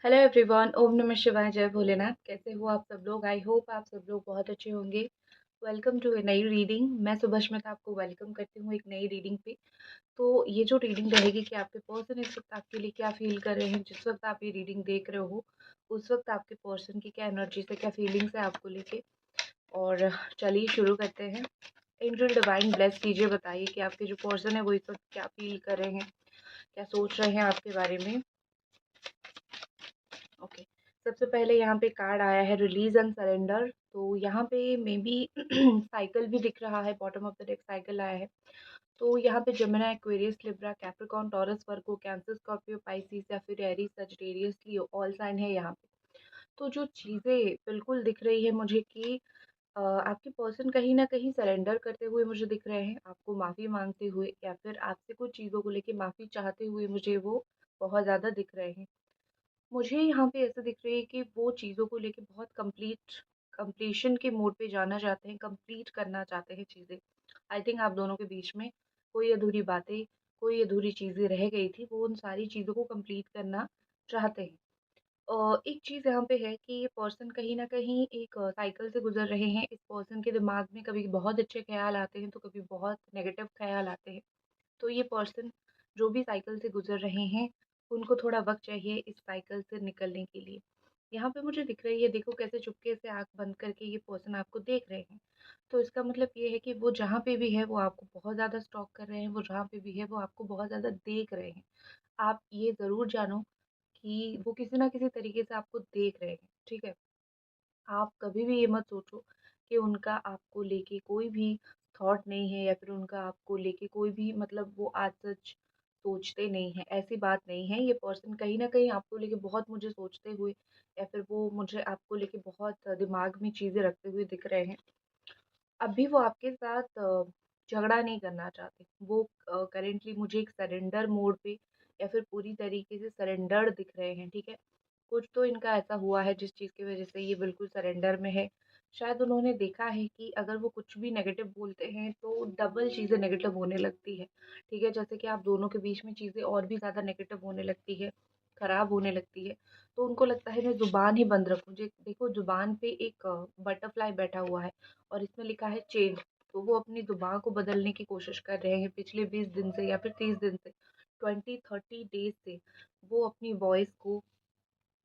Hello everyone, ओम नमः शिवाय, जय भोलेनाथ। कैसे हो आप सब लोग? आई होप आप सब लोग बहुत अच्छे होंगे। वेलकम टू ए नई रीडिंग। मैं सुभश्मिता आपको वेलकम करती हूँ एक नई रीडिंग पे। तो ये जो रीडिंग रहेगी कि आपके पर्सन इस वक्त आपके लिए क्या फील कर रहे हैं, जिस वक्त आप ये रीडिंग देख रहे हो उस वक्त आपके पर्सन की क्या एनर्जी से क्या फीलिंग्स है आपको लेके। और चलिए शुरू करते हैं। एंजल डिवाइन ब्लेस कीजिए, बताइए कि आपके जो पर्सन है वो इस वक्त क्या फील कर रहे हैं, क्या सोच रहे हैं आपके बारे में। ओके, सबसे पहले यहाँ पे कार्ड आया है रिलीज एंड सरेंडर। तो यहाँ पे मे बी साइकिल भी दिख रहा है, bottom of the deck cycle आया है। तो यहाँ पे Gemini, Aquarius, Libra, Capricorn, Taurus, Virgo, Cancer, Scorpio, Pisces या फिर Aries, Sagittarius, Leo all sign है यहाँ पे। तो जो चीज़ें बिल्कुल दिख रही है मुझे कि आपके पर्सन कहीं ना कहीं सरेंडर करते हुए मुझे दिख रहे हैं, आपको माफ़ी मांगते हुए या फिर आपसे कुछ चीज़ों को लेके माफ़ी चाहते हुए मुझे वो बहुत ज़्यादा दिख रहे हैं। मुझे यहाँ पे ऐसा दिख रही है कि वो चीज़ों को लेके बहुत कंप्लीशन के मोड पे जाना चाहते हैं, कंप्लीट करना चाहते हैं चीज़ें। आई थिंक आप दोनों के बीच में कोई अधूरी बातें, कोई अधूरी चीज़ें रह गई थी, वो उन सारी चीज़ों को कंप्लीट करना चाहते हैं। एक चीज़ यहाँ पे है कि ये पर्सन कहीं न कहीं एक साइकिल से गुज़र रहे हैं। इस पर्सन के दिमाग में कभी बहुत अच्छे ख़्याल आते हैं, तो कभी बहुत नेगेटिव ख़्याल आते हैं। तो ये पर्सन जो भी साइकिल से गुजर रहे हैं, उनको थोड़ा वक्त चाहिए इस साइकिल से निकलने के लिए। यहाँ पे मुझे दिख रही है, देखो कैसे चुपके से आंख बंद करके ये पर्सन आपको देख रहे हैं। तो इसका मतलब ये है कि वो जहाँ पे भी है वो आपको बहुत ज़्यादा स्टॉक कर रहे हैं, वो जहाँ पे भी है वो आपको बहुत ज़्यादा देख रहे हैं। आप ये ज़रूर जानो कि वो किसी ना किसी तरीके से आपको देख रहे हैं, ठीक है। आप कभी भी ये मत सोचो कि उनका आपको लेके कोई भी थॉट नहीं है या फिर उनका आपको लेके कोई भी मतलब वो आज सच सोचते नहीं हैं, ऐसी बात नहीं है। ये पर्सन कहीं न कहीं आपको लेके बहुत मुझे सोचते हुए या फिर वो मुझे आपको लेके बहुत दिमाग में चीज़ें रखते हुए दिख रहे हैं। अभी वो आपके साथ झगड़ा नहीं करना चाहते। वो करेंटली मुझे एक सरेंडर मोड पे या फिर पूरी तरीके से सरेंडर्ड दिख रहे हैं, ठीक है। कुछ तो इनका ऐसा हुआ है जिस चीज़ की वज़ह से ये बिल्कुल सरेंडर में है। शायद उन्होंने देखा है कि अगर वो कुछ भी नेगेटिव बोलते हैं तो डबल चीज़ें नेगेटिव होने लगती है, ठीक है। जैसे कि आप दोनों के बीच में चीज़ें और भी ज़्यादा नेगेटिव होने लगती है, ख़राब होने लगती है। तो उनको लगता है मैं ज़ुबान ही बंद रखूँ। जे देखो ज़ुबान पे एक बटरफ्लाई बैठा हुआ है और इसमें लिखा है चेंज। तो वो अपनी ज़ुबान को बदलने की कोशिश कर रहे हैं पिछले 20 दिन से या फिर 30 दिन से, 20-30 डेज़ से। वो अपनी वॉइस को,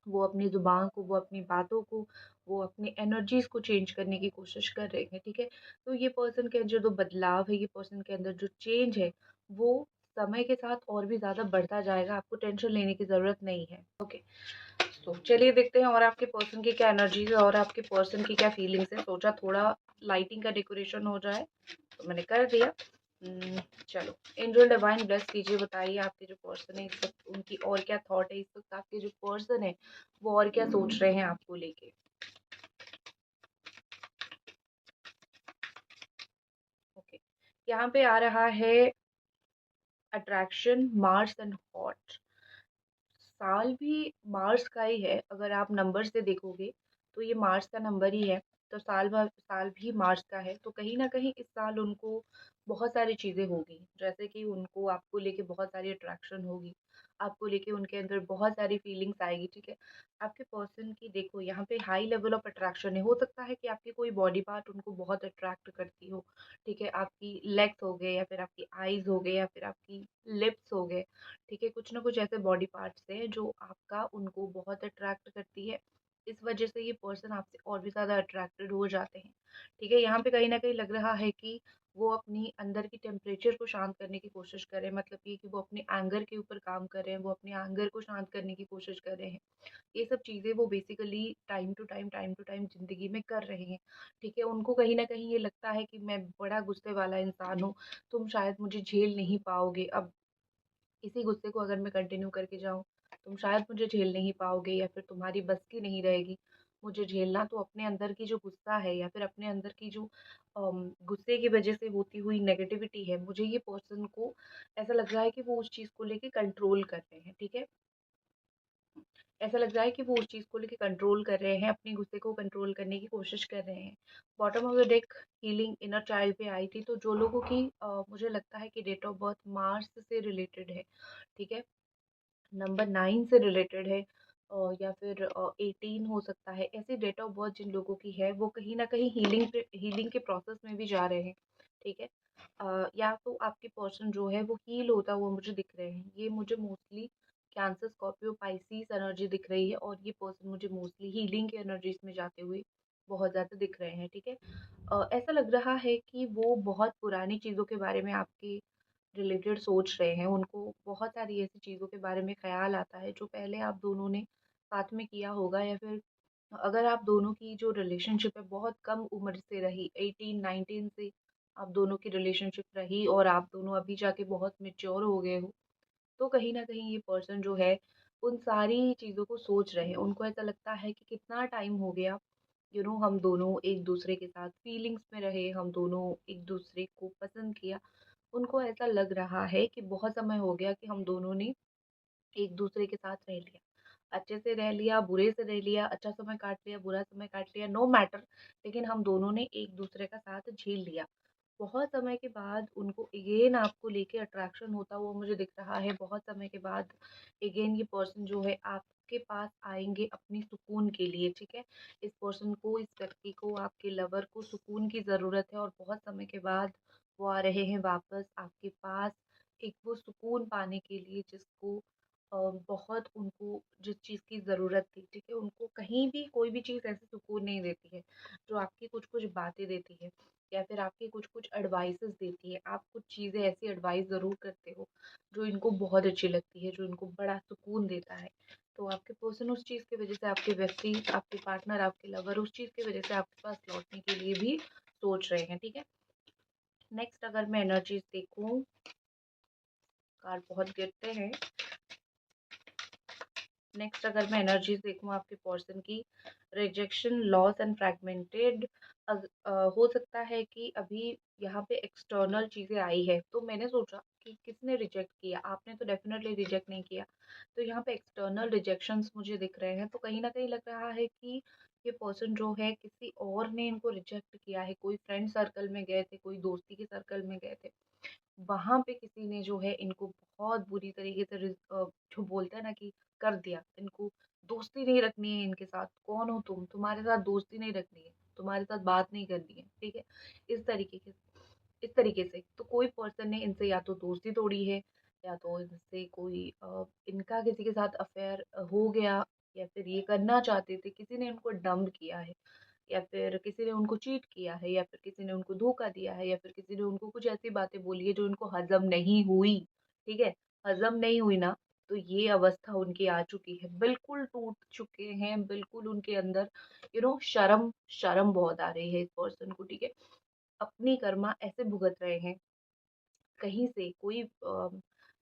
वो अपनी ज़ुबान को, वो अपनी बातों को, वो अपनी एनर्जीज़ को चेंज करने की कोशिश कर रहे हैं, ठीक है। तो ये पर्सन के अंदर जो बदलाव है, ये पर्सन के अंदर जो चेंज है, वो समय के साथ और भी ज़्यादा बढ़ता जाएगा। आपको टेंशन लेने की ज़रूरत नहीं है। ओके, तो चलिए देखते हैं और आपके पर्सन की क्या एनर्जीज़ है और आपके पर्सन की क्या फीलिंग्स है। सोचा थोड़ा लाइटिंग का डेकोरेशन हो जाए, तो मैंने कर दिया। चलो, एंजल डिवाइन ब्लेस कीजिए, बताइए आपके जो पर्सन है इस वक्त उनकी और क्या थॉट है, इस वक्त आपके जो पर्सन है वो और क्या सोच रहे हैं आपको लेके। ओके, यहाँ पे आ रहा है अट्रैक्शन, मार्स एंड हॉट। साल भी मार्स का ही है, अगर आप नंबर से देखोगे तो ये मार्स का नंबर ही है। तो साल भी मार्स का है, तो कहीं ना कहीं इस साल उनको बहुत सारी चीज़ें होगी। जैसे कि उनको आपको लेके बहुत सारी अट्रैक्शन होगी, आपको लेके उनके अंदर बहुत सारी फीलिंग्स आएगी, ठीक है। आपके पर्सन की देखो यहाँ पे हाई लेवल ऑफ अट्रैक्शन है। हो सकता है कि आपकी कोई बॉडी पार्ट उनको बहुत अट्रैक्ट करती हो, ठीक है। आपकी लेग्स हो गए या फिर आपकी आईज हो गए या फिर आपकी लिप्स हो गए, ठीक है। कुछ ना कुछ ऐसे बॉडी पार्ट्स हैं जो आपका उनको बहुत अट्रैक्ट करती है। इस वजह से ये पर्सन आपसे और भी ज़्यादा अट्रैक्टेड हो जाते हैं, ठीक है। यहाँ पे कहीं न कहीं लग रहा है कि वो अपनी अंदर की टेम्परेचर को शांत करने की कोशिश कर रहे हैं। मतलब ये कि वो अपने एंगर के ऊपर काम कर रहे हैं, वो अपने एंगर को शांत करने की कोशिश कर रहे हैं। ये सब चीज़ें वो बेसिकली टाइम टू टाइम ज़िंदगी में कर रहे हैं, ठीक है। उनको कहीं न कहीं ये लगता है कि मैं बड़ा गुस्से वाला इंसान हूँ, तुम शायद मुझे झेल नहीं पाओगे। अब इसी गुस्से को अगर मैं कंटिन्यू करके जाऊँ, तुम शायद मुझे झेल नहीं पाओगे या फिर तुम्हारी बस की नहीं रहेगी मुझे झेलना। तो अपने अंदर की जो गुस्सा है या फिर अपने अंदर की जो गुस्से की वजह से होती हुई नेगेटिविटी है, मुझे ये पर्सन को ऐसा लग रहा है कि वो उस चीज़ को लेके कंट्रोल कर रहे हैं, ठीक है। ऐसा लग रहा है कि वो उस चीज़ को लेके कंट्रोल कर रहे हैं, अपने गुस्से को कंट्रोल करने की कोशिश कर रहे हैं। Bottom of the deck healing inner child पे आई थी। तो जो लोगों की मुझे लगता है कि डेट ऑफ बर्थ मार्स से रिलेटेड है, ठीक है, नंबर 9 से रिलेटेड है, या फिर 18 हो सकता है। ऐसी डेट ऑफ बर्थ जिन लोगों की है वो कहीं न कहीं हीलिंग के प्रोसेस में भी जा रहे हैं, ठीक है? या तो आपके पर्सन जो है वो हील होता हुआ मुझे दिख रहे हैं। ये मुझे mostly cancer, Scorpio, Pisces energy दिख रही है और ये पर्सन मुझे मोस्टली हीलिंग की एनर्जीज़ में जाते हुए बहुत ज़्यादा दिख रहे हैं, ठीक है? ऐसा लग रहा है कि वो बहुत पुरानी चीज़ों के बारे में आपके रिलेटेड सोच रहे हैं। उनको बहुत सारी ऐसी चीज़ों के बारे में ख़्याल आता है जो पहले आप दोनों ने साथ में किया होगा, या फिर अगर आप दोनों की जो रिलेशनशिप है बहुत कम उम्र से रही, 18-19 से आप दोनों की रिलेशनशिप रही और आप दोनों अभी जाके बहुत मैच्योर हो गए हो, तो कहीं न कहीं ये पर्सन जो है उन सारी चीज़ों को सोच रहे हैं। उनको ऐसा लगता है कि कितना टाइम हो गया, हम दोनों एक-दूसरे के साथ फीलिंग्स में रहे, हम दोनों एक-दूसरे को पसंद किया। उनको ऐसा लग रहा है कि बहुत समय हो गया कि हम दोनों ने एक-दूसरे के साथ रह लिया। अच्छे से रह लिया, बुरे से रह लिया, अच्छा समय काट लिया, बुरा समय काट लिया, नो मैटर, लेकिन हम दोनों ने एक-दूसरे का साथ झेल लिया। बहुत समय के बाद उनको अगेन आपको लेके अट्रैक्शन होता हुआ मुझे दिख रहा है। बहुत समय के बाद अगेन ये पर्सन जो है आपके पास आएँगे अपनी सुकून के लिए, ठीक है? इस पर्सन को, इस व्यक्ति को, आपके लवर को सुकून की ज़रूरत है और बहुत समय के बाद वो आ रहे हैं वापस आपके पास, एक वो सुकून पाने के लिए जिसको अ, बहुत उनको जिस चीज़ की ज़रूरत थी, ठीक है? उनको कहीं भी कोई भी चीज़ ऐसे सुकून नहीं देती है, जो आपकी कुछ-कुछ बातें देती है या फिर आपकी कुछ-कुछ एडवाइसेज़ देती है। आप कुछ चीज़ें ऐसी एडवाइस ज़रूर करते हो, जो इनको बहुत अच्छी लगती है, जो इनको बड़ा सुकून देता है। तो आपके पर्सन उस चीज़ की वज़ह से, आपके व्यक्ति, आपके पार्टनर, आपके लवर उस चीज़ की वज़ह से आपके पास लौटने के लिए भी सोच रहे हैं, ठीक है? नेक्स्ट अगर मैं एनर्जीज़ देखूँ, कार्ड बहुत गिरते हैं। नेक्स्ट अगर मैं एनर्जीज देखूँ आपके पर्सन की, रिजेक्शन, लॉस एंड फ्रैगमेंटेड, हो सकता है कि अभी यहाँ पे एक्सटर्नल चीज़ें आई है, तो मैंने सोचा कि किसने रिजेक्ट किया, आपने तो डेफिनेटली रिजेक्ट नहीं किया। तो यहाँ पे एक्सटर्नल रिजेक्शंस मुझे दिख रहे हैं, तो कहीं न कहीं लग रहा है कि ये पर्सन जो है किसी और ने इनको रिजेक्ट किया है। कोई फ्रेंड सर्कल में गए थे, कोई दोस्ती के सर्कल में गए थे, वहाँ पे किसी ने जो है इनको बहुत बुरी तरीके से जो बोलते हैं ना कि कर दिया, इनको दोस्ती नहीं रखनी है इनके साथ, कौन हो तुम? तुम्हारे साथ दोस्ती नहीं रखनी है, तुम्हारे साथ बात नहीं करनी है, ठीक है? इस तरीके के इस तरीके से तो कोई पर्सन ने इनसे या तो दोस्ती तोड़ी है, या तो इनसे कोई इनका किसी के साथ अफेयर हो गया, या फिर ये करना चाहते थे, किसी ने इनको डंप किया है, या फिर किसी ने उनको चीट किया है, या फिर किसी ने उनको धोखा दिया है, या फिर किसी ने उनको कुछ ऐसी बातें बोली है जो उनको हज़म नहीं हुई, ठीक है? हज़म नहीं हुई ना, तो ये अवस्था उनकी आ चुकी है, बिल्कुल टूट चुके हैं, बिल्कुल उनके अंदर शर्म शर्म बहुत आ रही है इस पर्सन को, ठीक है? अपनी कर्मा ऐसे भुगत रहे हैं, कहीं से कोई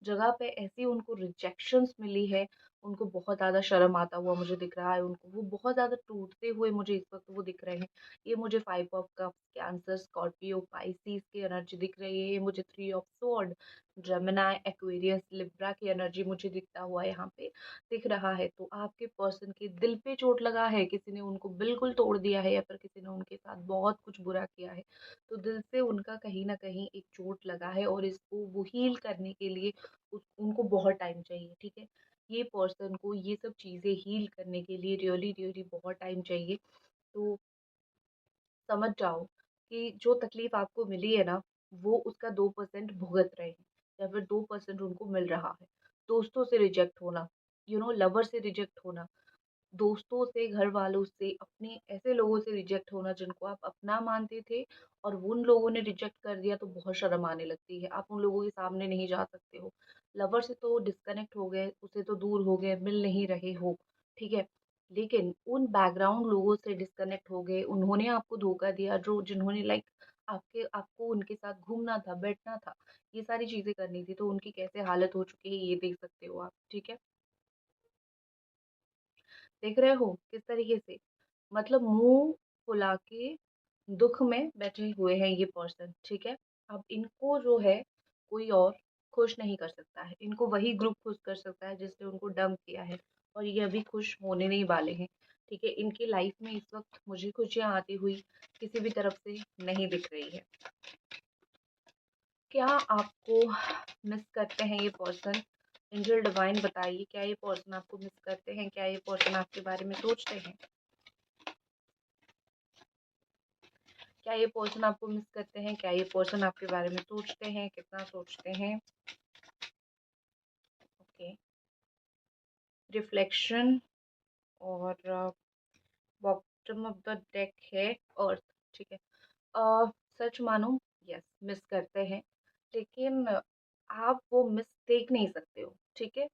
जगह पे ऐसी उनको रिजेक्शंस मिली है, उनको बहुत ज़्यादा शर्म आता हुआ मुझे दिख रहा है, उनको वो बहुत ज़्यादा टूटते हुए मुझे इस वक़्त वो दिख रहे हैं। ये मुझे 5 of cups, cancer, Scorpio, Pisces की एनर्जी दिख रही है, ये मुझे 3 of sword, Gemini, Aquarius, Libra की एनर्जी मुझे दिखता हुआ यहाँ पे दिख रहा है। तो आपके पर्सन के दिल पे चोट लगा है, किसी ने उनको बिल्कुल तोड़ दिया है या फिर किसी ने उनके साथ बहुत कुछ बुरा किया है। तो दिल से उनका कहीं न कहीं एक चोट लगा है और इसको वो हील करने के लिए उनको बहुत टाइम चाहिए, ठीक है? ये पर्सन को ये सब चीज़ें हील करने के लिए रियली रियली बहुत टाइम चाहिए। तो समझ जाओ कि जो तकलीफ़ आपको मिली है ना, वो उसका 2% भुगत रहे हैं या फिर 2% उनको मिल रहा है। दोस्तों से रिजेक्ट होना, लवर से रिजेक्ट होना, दोस्तों से, घरवालों से, अपने ऐसे लोगों से रिजेक्ट होना जिनको आप अपना मानते थे और उन लोगों ने रिजेक्ट कर दिया तो बहुत शर्म आने लगती है। आप उन लोगों के सामने नहीं जा सकते हो। लवर से तो डिस्कनेक्ट हो गए, उससे तो दूर हो गए, मिल नहीं रहे हो, ठीक है? लेकिन उन बैकग्राउंड लोगों से डिस्कनेक्ट हो गए, उन्होंने आपको धोखा दिया, जो जिन्होंने लाइक आपको उनके साथ घूमना था, बैठना था, ये सारी चीज़ें करनी थी, तो उनकी कैसे हालत हो चुकी है ये देख सकते हो आप, ठीक है? देख रहे हो किस तरीके से, मतलब मुंह फुला के दुख में बैठे हुए हैं ये पर्सन, ठीक है? अब इनको जो है कोई और खुश नहीं कर सकता है, इनको वही ग्रुप खुश कर सकता है जिसने उनको डंप किया है, और ये अभी खुश होने नहीं वाले हैं, ठीक है? इनकी लाइफ में इस वक्त मुझे खुशियां आती हुई किसी भी तरफ से नहीं दिख रही है। क्या आपको मिस करते हैं ये पर्सन? एंजल डिवाइन बताइए, क्या ये पर्सन आपको मिस करते हैं? क्या ये पर्सन आपके बारे में सोचते हैं? क्या ये पर्सन आपको मिस करते हैं? क्या ये पर्सन आपके बारे में सोचते हैं? कितना सोचते हैं? ओके, रिफ्लेक्शन और बॉटम ऑफ द डेक है अर्थ। ठीक है। सच मानो, यस, मिस करते हैं, लेकिन आप वो मिस देख नहीं सकते हो। ठीक है।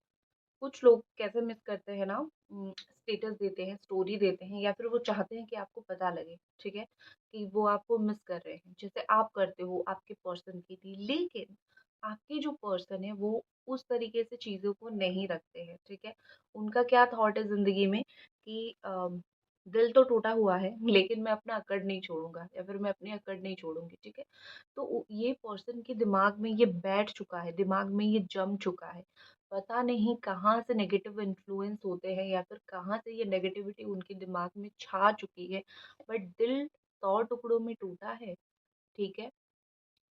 कुछ लोग कैसे मिस करते हैं ना, स्टेटस देते हैं, स्टोरी देते हैं, या फिर वो चाहते हैं कि आपको पता लगे, ठीक है, कि वो आपको मिस कर रहे हैं, जैसे आप करते हो आपके पर्सन के लिए। लेकिन आपके जो पर्सन है वो उस तरीके से चीज़ों को नहीं रखते हैं। ठीक है। उनका क्या थॉट है ज़िंदगी में कि दिल तो टूटा हुआ है लेकिन मैं अपना अकड़ नहीं छोड़ूंगा, या फिर मैं अपनी अकड़ नहीं छोड़ूंगी। ठीक है। तो ये पर्सन के दिमाग में ये बैठ चुका है, दिमाग में ये जम चुका है। पता नहीं कहाँ से नेगेटिव इन्फ्लुएंस होते हैं, या फिर कहाँ से ये नेगेटिविटी उनके दिमाग में छा चुकी है। बट दिल 100 टुकड़ों में टूटा है। ठीक है।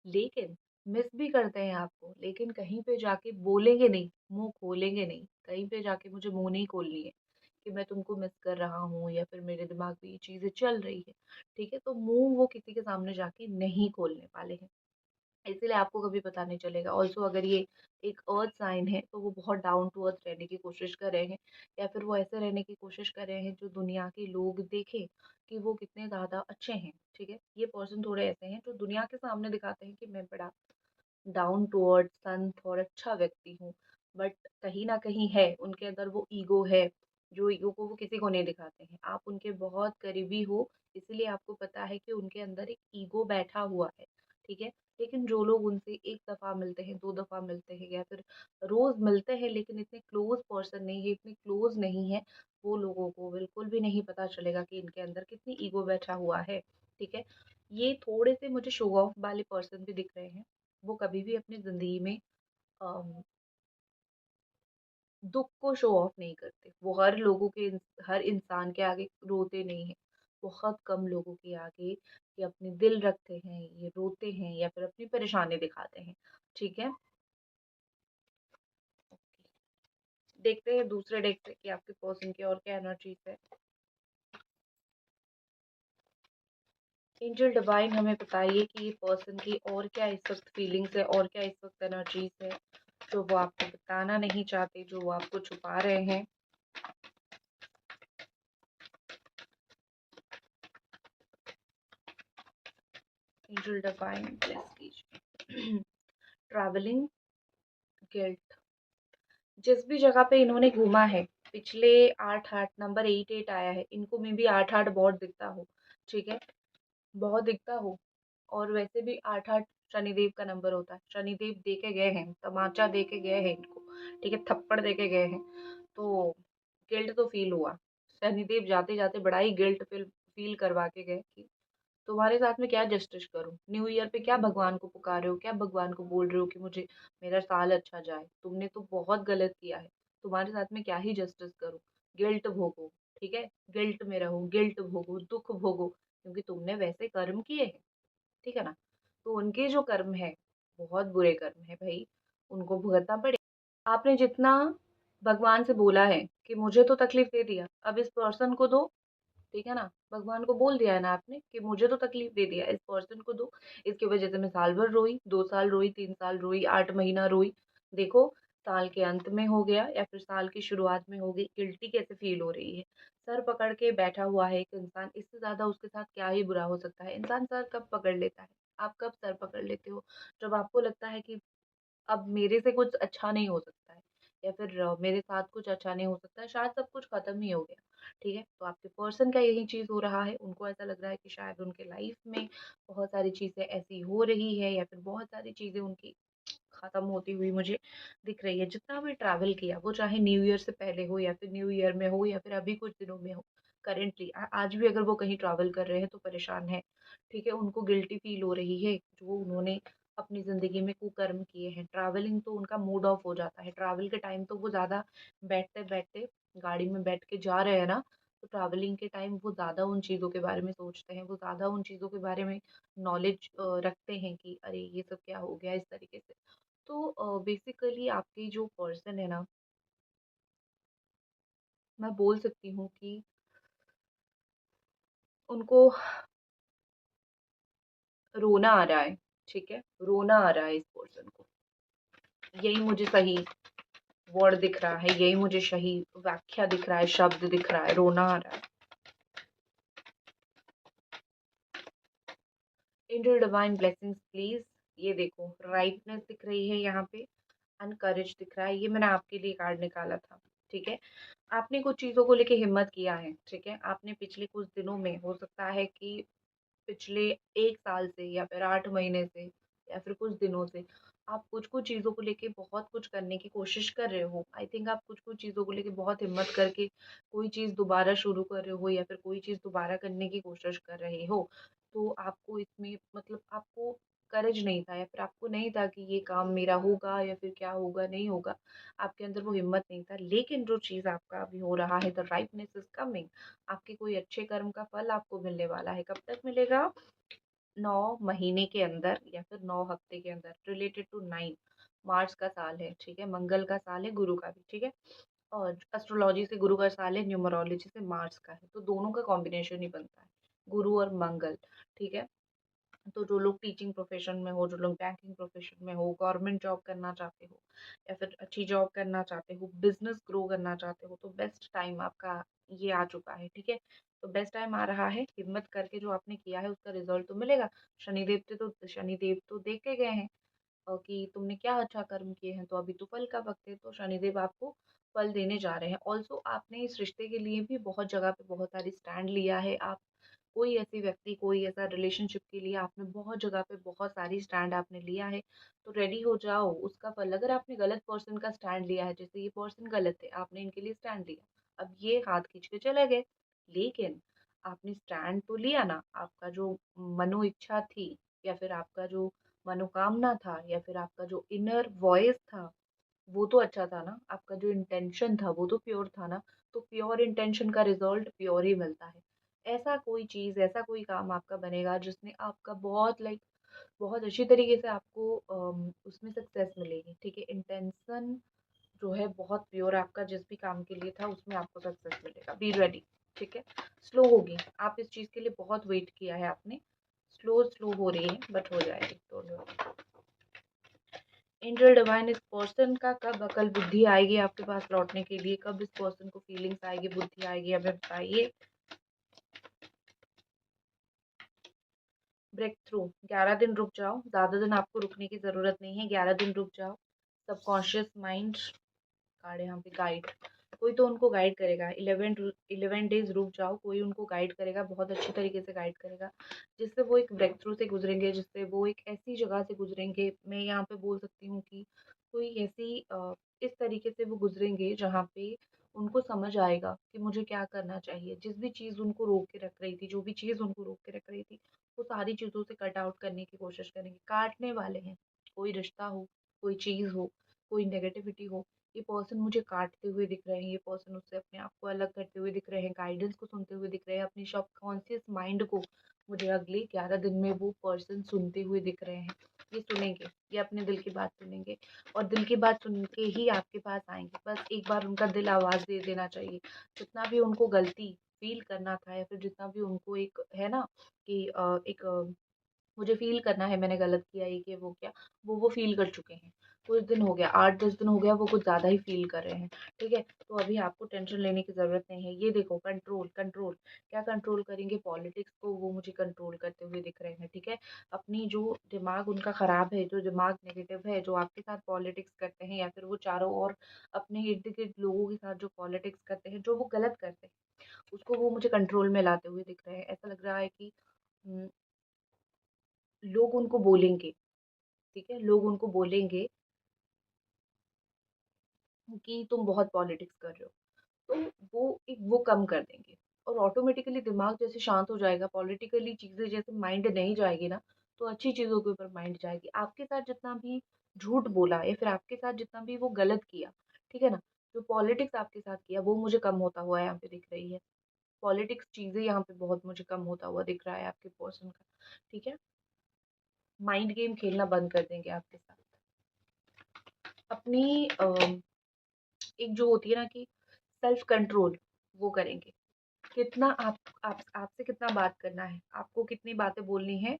लेकिन मिस भी करते हैं आपको, लेकिन कहीं पे जाके बोलेंगे नहीं, मुंह खोलेंगे नहीं। कहीं पे जाके मुझे मुंह नहीं खोलनी है कि मैं तुमको मिस कर रहा हूँ, या फिर मेरे दिमाग में ये चीजें चल रही है। ठीक है। तो मुंह वो किसी के सामने जाके नहीं खोलने वाले हैं, इसीलिए आपको कभी पता नहीं चलेगा। ऑल्सो अगर ये एक अर्थ साइन है तो वो बहुत डाउन टू अर्थ रहने की कोशिश कर रहे हैं, या फिर वो ऐसे रहने की कोशिश कर रहे हैं जो दुनिया के लोग देखें कि वो कितने ज़्यादा अच्छे हैं। ठीक है। ये पर्सन थोड़े ऐसे हैं जो दुनिया के सामने दिखाते हैं कि मैं बड़ा डाउन टू अर्थ संत और अच्छा व्यक्ति हूँ, बट कहीं ना कहीं है उनके अंदर वो ईगो है, जो ईगो को वो किसी को नहीं दिखाते हैं। आप उनके बहुत करीबी हो, इसलिए आपको पता है कि उनके अंदर एक ईगो बैठा हुआ है। ठीक है। लेकिन जो लोग उनसे एक दफा मिलते हैं, दो दफा मिलते हैं, या फिर रोज मिलते हैं, लेकिन इतने क्लोज पर्सन नहीं है, इतने क्लोज नहीं है, वो लोगों को बिल्कुल भी नहीं पता चलेगा कि इनके अंदर कितनी ईगो बैठा हुआ है। ठीक है। ये थोड़े से मुझे शो ऑफ वाले पर्सन भी दिख रहे हैं। वो कभी भी अपनी ज़िंदगी में अम, दुःख को शो ऑफ नहीं करते। वो हर इंसान के आगे रोते नहीं हैं। बहुत कम लोगों के आगे ये अपने दिल रखते हैं, ये रोते हैं, या फिर अपनी परेशानी दिखाते हैं। ठीक है। देखते हैं दूसरे डेक पे कि आपके पर्सन की और क्या एनर्जीज है। एंजल डिवाइन हमें बताइए कि ये पर्सन की और क्या इस वक्त फीलिंग्स है, और क्या इस वक्त एनर्जीज है जो वो आपको बताना नहीं चाहते, जो वो आपको छुपा रहे हैं। एंजल डिवाइन ब्लेस कीजिए। ट्रैवलिंग, गिल्ट, जिस भी जगह पे इन्होंने घूमा है, पिछले 8 8 नंबर 8 8 आया है, इनको में भी 8 8 बहुत दिखता हो। ठीक है। बहुत दिखता हो। और वैसे भी 8 8 शनिदेव का नंबर होता है, शनिदेव दे के गए हैं, तमाचा दे के गए हैं इनको। ठीक है। थप्पड़ दे के गए हैं। तो गिल्ट तो फील हुआ। शनिदेव जाते जाते बड़ा ही गिल्ट फील फील करवा के गए कि तुम्हारे साथ में क्या जस्टिस करूं, न्यू ईयर पे क्या भगवान को पुकार रहे हो, क्या भगवान को बोल रहे हो कि मुझे मेरा साल अच्छा जाए, तुमने तो बहुत गलत किया है, तुम्हारे साथ में क्या ही जस्टिस करूं। गिल्ट भोगो। ठीक है। गिल्ट में रहो, गिल्ट भोगो, दुख भोगो, क्योंकि तुमने वैसे कर्म किए हैं। ठीक है ना। तो उनके जो कर्म है, बहुत बुरे कर्म है भाई, उनको भुगतना पड़े। आपने जितना भगवान से बोला है कि मुझे तो तकलीफ दे दिया, अब इस पर्सन को दो। ठीक है ना। भगवान को बोल दिया है ना आपने कि मुझे तो तकलीफ दे दिया, इस पर्सन को दो। इसकी वजह से मैं साल भर रोई, 2 साल रोई, 3 साल रोई, 8 महीना रोई। देखो, साल के अंत में हो गया या फिर साल की शुरुआत में हो गई, गिल्टी कैसे फील हो रही है। सर पकड़ के बैठा हुआ है एक इंसान, इससे ज्यादा उसके साथ क्या ही बुरा हो सकता है। इंसान सर कब पकड़ लेता है? आप कब सर पकड़ लेते हो? जब आपको लगता है कि अब मेरे से कुछ अच्छा नहीं हो सकता है, या फिर मेरे साथ कुछ अच्छा नहीं हो सकता है, शायद सब कुछ खत्म ही हो गया। ठीक है। तो आपके पर्सन का यही चीज हो रहा है, उनको ऐसा लग रहा है कि शायद उनके लाइफ में बहुत सारी चीजें ऐसी हो रही है, या फिर बहुत सारी चीजें उनकी खत्म होती हुई मुझे दिख रही है। जितना भी ट्रैवल किया, वो चाहे न्यू ईयर से पहले हो, या फिर न्यू ईयर में हो, या फिर अभी कुछ दिनों में हो, करेंटली आज भी अगर वो कहीं ट्रैवल कर रहे हैं तो परेशान है। ठीक है। उनको गिल्टी फील हो रही है जो उन्होंने अपनी ज़िंदगी में कुकर्म किए हैं। ट्रैवलिंग तो उनका मूड ऑफ हो जाता है, ट्रैवल के टाइम तो वो ज़्यादा बैठते-बैठते गाड़ी में बैठ के जा रहे हैं ना, तो ट्रैवलिंग के टाइम वो ज़्यादा उन चीज़ों के बारे में सोचते हैं, वो ज़्यादा उन चीज़ों के बारे में नॉलेज रखते हैं कि अरे ये सब क्या हो गया, इस तरीके से। तो बेसिकली आपकी जो पर्सन है ना, मैं बोल सकती हूँ कि उनको रोना आ रहा है, ठीक है? रोना आ रहा है इस पर्सन को। यही मुझे सही वर्ड दिख रहा है, यही मुझे सही व्याख्या दिख रहा है, शब्द दिख रहा है, रोना आ रहा है। Into divine blessings please. ये देखो, राइटनेस दिख रही है यहाँ पे, अनकरेज दिख रहा है। ये मैंने आपके लिए कार्ड निकाला था, ठीक है? आपने कुछ चीज़ों को लेके हिम्मत किया है, ठीक है? आपने पिछले कुछ दिनों में, हो सकता है कि पिछले 1 साल से या फिर 8 महीने से या फिर कुछ दिनों से आप कुछ-कुछ चीज़ों को लेके बहुत कुछ करने की कोशिश कर रहे हो। आई थिंक आप कुछ-कुछ चीज़ों को लेके बहुत हिम्मत करके कोई चीज़ दोबारा शुरू कर रहे हो या फिर कोई चीज़ दोबारा करने की कोशिश कर रहे हो। तो आपको इसमें मतलब आपको करेज नहीं था या फिर आपको नहीं था कि ये काम मेरा होगा या फिर क्या होगा, नहीं होगा। आपके अंदर वो हिम्मत नहीं था। लेकिन जो चीज़ आपका अभी हो रहा है, द राइटनेस इज़ कमिंग। आपके कोई अच्छे कर्म का फल आपको मिलने वाला है। कब तक मिलेगा? 9 महीने के अंदर या फिर 9 हफ्ते के अंदर, रिलेटेड टू 9। मार्च का साल है, ठीक है? मंगल का साल है, गुरु का भी, ठीक है? और एस्ट्रोलॉजी से गुरु का साल है, न्यूमरोलॉजी से मार्स का है, तो दोनों का कॉम्बिनेशन ही बनता है, गुरु और मंगल, ठीक है? तो जो लोग टीचिंग प्रोफेशन में हो, जो लोग बैंकिंग प्रोफेशन में हो, गवर्नमेंट जॉब करना चाहते हो या फिर अच्छी जॉब करना चाहते हो, बिजनेस ग्रो करना चाहते हो, तो बेस्ट टाइम आपका ये आ चुका है, ठीक है? तो बेस्ट टाइम आ रहा है। हिम्मत करके जो आपने किया है उसका रिजल्ट तो मिलेगा। शनिदेव तो देख के गए हैं कि तुमने क्या अच्छा कर्म किए हैं, तो अभी तो फल का वक्त है, तो शनिदेव आपको फल देने जा रहे हैं। ऑल्सो आपने इस रिश्ते के लिए भी बहुत जगह पे बहुत सारी स्टैंड लिया है। आप कोई ऐसी व्यक्ति, कोई ऐसा रिलेशनशिप के लिए आपने बहुत जगह पे बहुत सारी स्टैंड आपने लिया है, तो रेडी हो जाओ उसका फल। अगर आपने गलत पर्सन का स्टैंड लिया है, जैसे ये पर्सन गलत है, आपने इनके लिए स्टैंड लिया, अब ये हाथ खींच के चले गए, लेकिन आपने स्टैंड तो लिया ना। आपका जो मनो इच्छा थी या फिर आपका जो मनोकामना था या फिर आपका जो इनर वॉइस था, वो तो अच्छा था ना। आपका जो इंटेंशन था वो तो प्योर था ना। तो प्योर इंटेंशन का रिजल्ट प्योर ही मिलता है। ऐसा कोई चीज़, ऐसा कोई काम आपका बनेगा जिसने आपका बहुत बहुत अच्छी तरीके से आपको उसमें सक्सेस मिलेगी, ठीक है? इंटेंशन जो है बहुत प्योर, आपका जिस भी काम के लिए था उसमें आपको सक्सेस मिलेगा। बी रेडी, ठीक है? स्लो होगी। आप इस चीज़ के लिए बहुत वेट किया है आपने। स्लो स्लो हो रही है बट हो जाएगी, डोंट वरी। एंजल डिवाइन, इस पर्सन का कब अकल बुद्धि आएगी आपके पास लौटने के लिए? कब इस पर्सन को फीलिंग्स आएगी, बुद्धि आएगी, हमें बताइए। ब्रेक थ्रू, 11 दिन रुक जाओ। ज़्यादा दिन आपको रुकने की ज़रूरत नहीं है, 11 दिन रुक जाओ। सबकॉन्शियस माइंड कार्ड यहाँ पे गाइड, कोई तो उनको गाइड करेगा। 11 डेज रुक जाओ, कोई उनको गाइड करेगा, बहुत अच्छी तरीके से गाइड करेगा, जिससे वो एक ब्रेक थ्रू से गुजरेंगे, जिससे वो एक ऐसी जगह से गुजरेंगे। मैं यहाँ पे बोल सकती हूँ कि कोई ऐसी इस तरीके से वो गुजरेंगे जहाँ पे उनको समझ आएगा कि मुझे क्या करना चाहिए। जिस भी चीज़ उनको रोक के रख रही थी, जो भी चीज़ उनको रोक के रख रही थी, वो सारी चीज़ों से कट आउट करने की कोशिश करेंगे, काटने वाले हैं। कोई रिश्ता हो, कोई चीज़ हो, कोई नेगेटिविटी हो, ये पर्सन मुझे काटते हुए दिख रहे हैं, ये पर्सन उससे अपने आप को अलग करते हुए दिख रहे हैं, गाइडेंस को सुनते हुए दिख रहे हैं, अपनी सबकॉन्शियस माइंड को मुझे अगले 11 दिन में वो पर्सन सुनते हुए दिख रहे हैं। ये सुनेंगे, ये अपने दिल की बात सुनेंगे और दिल की बात सुन के ही आपके पास आएंगे। बस एक बार उनका दिल आवाज़ दे देना चाहिए। जितना भी उनको गलती फील करना था या फिर जितना भी उनको एक है ना कि एक मुझे फ़ील करना है मैंने गलत किया, ये किया, वो किया, वो फ़ील कर चुके हैं। कुछ दिन हो गया, 8-10 दिन हो गया, वो कुछ ज़्यादा ही फ़ील कर रहे हैं, ठीक है? तो अभी आपको टेंशन लेने की ज़रूरत नहीं है। ये देखो, कंट्रोल, कंट्रोल, क्या कंट्रोल करेंगे? पॉलिटिक्स को वो मुझे कंट्रोल करते हुए दिख रहे हैं, ठीक है? अपनी जो दिमाग उनका ख़राब है, जो दिमाग नेगेटिव है, जो आपके साथ पॉलिटिक्स करते हैं या फिर वो चारों ओर अपने इर्द-गिर्द लोगों के साथ जो पॉलिटिक्स करते हैं, जो वो गलत करते हैं, उसको वो मुझे कंट्रोल में लाते हुए दिख रहे हैं। ऐसा लग रहा है कि उम, लोग उनको बोलेंगे, ठीक है? लोग उनको बोलेंगे कि तुम बहुत पॉलिटिक्स कर रहे हो, तो वो कम कर देंगे और ऑटोमेटिकली दिमाग जैसे शांत हो जाएगा, पॉलिटिकली चीज़ें जैसे माइंड नहीं जाएगी ना, तो अच्छी चीज़ों के ऊपर माइंड जाएगी। आपके साथ जितना भी झूठ बोला या फिर आपके साथ जितना भी वो गलत किया, ठीक है ना? जो पॉलिटिक्स आपके साथ किया, वो मुझे कम होता हुआ यहाँ पे दिख रही है। पॉलिटिक्स चीज़ें यहाँ पे बहुत मुझे कम होता हुआ दिख रहा है आपके पर्सन का, ठीक है? माइंड गेम खेलना बंद कर देंगे आपके साथ। अपनी एक जो होती है ना कि सेल्फ कंट्रोल, वो करेंगे। कितना आप आपसे कितना बात करना है, आपको कितनी बातें बोलनी है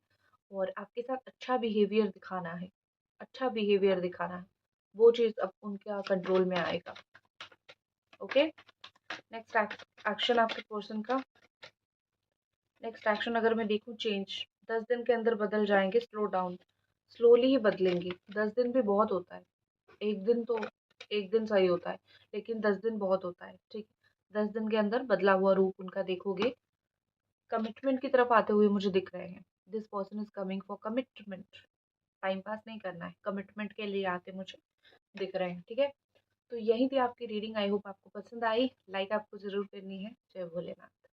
और आपके साथ अच्छा बिहेवियर दिखाना है, अच्छा बिहेवियर दिखाना है, वो चीज़ अब उनके कंट्रोल में आएगा। ओके, नेक्स्ट एक्शन आपके पर्सन का। नेक्स्ट एक्शन अगर मैं देखूं, चेंज 10 दिन के अंदर बदल जाएंगे, स्लो डाउन, स्लोली ही बदलेंगे। 10 दिन भी बहुत होता है, एक दिन तो एक दिन सही होता है, लेकिन 10 दिन बहुत होता है। ठीक, 10 दिन के अंदर बदला हुआ रूप उनका देखोगे। कमिटमेंट की तरफ आते हुए मुझे दिख रहे हैं। This person is coming for commitment, time pass नहीं करना है, कमिटमेंट के लिए आते मुझे दिख रहे हैं। ठीक है, तो यही थी आपकी रीडिंग। आई होप आपको पसंद आई। लाइक आपको जरूर करनी है। जय भोलेनाथ।